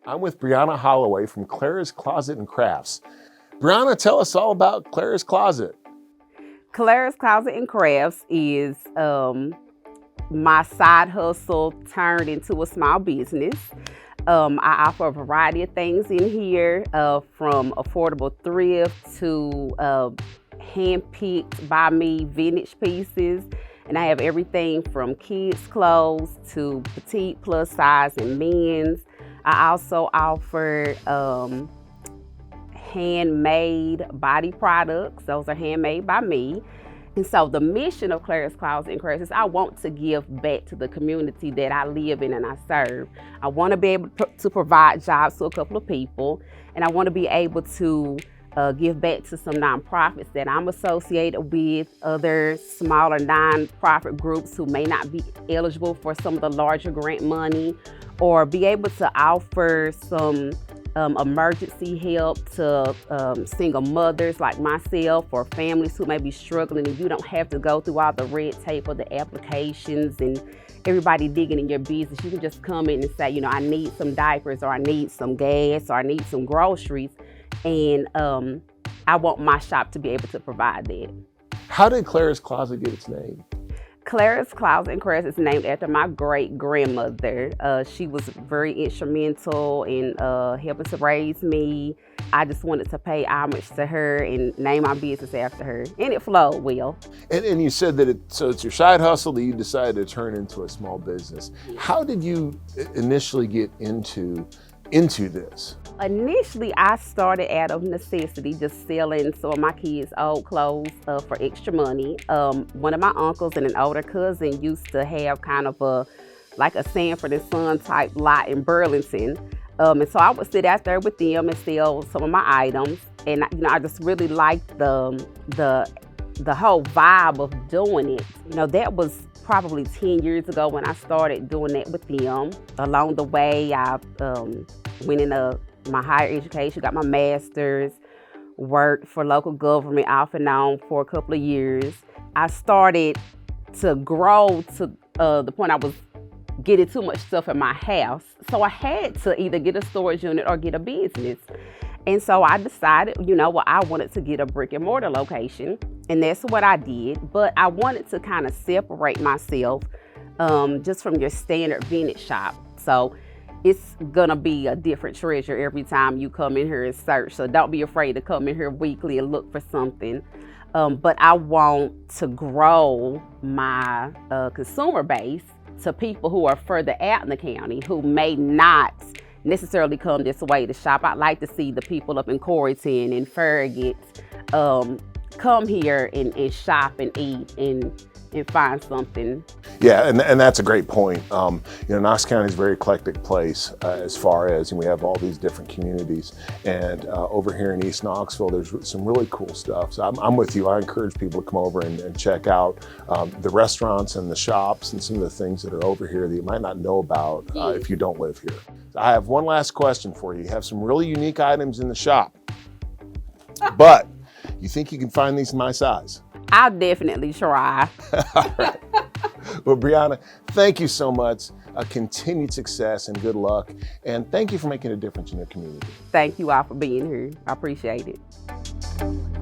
I'm with Breyauna Holloway from Clara's Closet and Crafts. Breyauna, tell us all about Clara's Closet. Clara's Closet and Crafts is my side hustle turned into a small business. I offer a variety of things in here, from affordable thrift to hand-picked by me vintage pieces. And I have everything from kids' clothes to petite, plus size, and men's. I also offer handmade body products. Those are handmade by me. And so the mission of Clara's Closet and Crafts is I want to give back to the community that I live in and I serve. I want to be able to provide jobs to a couple of people, and I want to be able to give back to some nonprofits that I'm associated with, other smaller nonprofit groups who may not be eligible for some of the larger grant money, or be able to offer some emergency help to single mothers like myself, or families who may be struggling, and you don't have to go through all the red tape of the applications and everybody digging in your business. You can just come in and say, you know, I need some diapers, or I need some gas, or I need some groceries, and I want my shop to be able to provide that. How did Clara's Closet get its name? Clara's Closet and Crafts is named after my great-grandmother. She was very instrumental in helping to raise me. I just wanted to pay homage to her and name my business after her, and it flowed well. And you said that it's your side hustle that you decided to turn into a small business. How did you initially get into this? Initially, I started out of necessity, just selling some of my kids' old clothes for extra money. One of my uncles and an older cousin used to have kind of a Sanford and Son type lot in Burlington. And so I would sit out there with them and sell some of my items. And I just really liked the whole vibe of doing it. That was probably 10 years ago when I started doing that with them. Along the way, I went into my higher education, got my master's, worked for local government off and on for a couple of years. I started to grow to the point I was getting too much stuff in my house. So I had to either get a storage unit or get a business. And so I decided, I wanted to get a brick and mortar location, and that's what I did. But I wanted to kind of separate myself just from your standard vintage shop. So it's gonna be a different treasure every time you come in here and search. So don't be afraid to come in here weekly and look for something. But I want to grow my consumer base to people who are further out in the county who may not necessarily come this way to shop. I'd like to see the people up in Coreyton and Farragut come here and shop and eat and find something. Yeah, and that's a great point. Knox County is a very eclectic place as far as, and we have all these different communities. And over here in East Knoxville, there's some really cool stuff. So I'm with you. I encourage people to come over and check out the restaurants and the shops and some of the things that are over here that you might not know about if you don't live here. I have one last question for you. You have some really unique items in the shop, but you think you can find these in my size? I'll definitely try. All right. Well, Breyauna, thank you so much. Continued success and good luck. And thank you for making a difference in your community. Thank you all for being here. I appreciate it.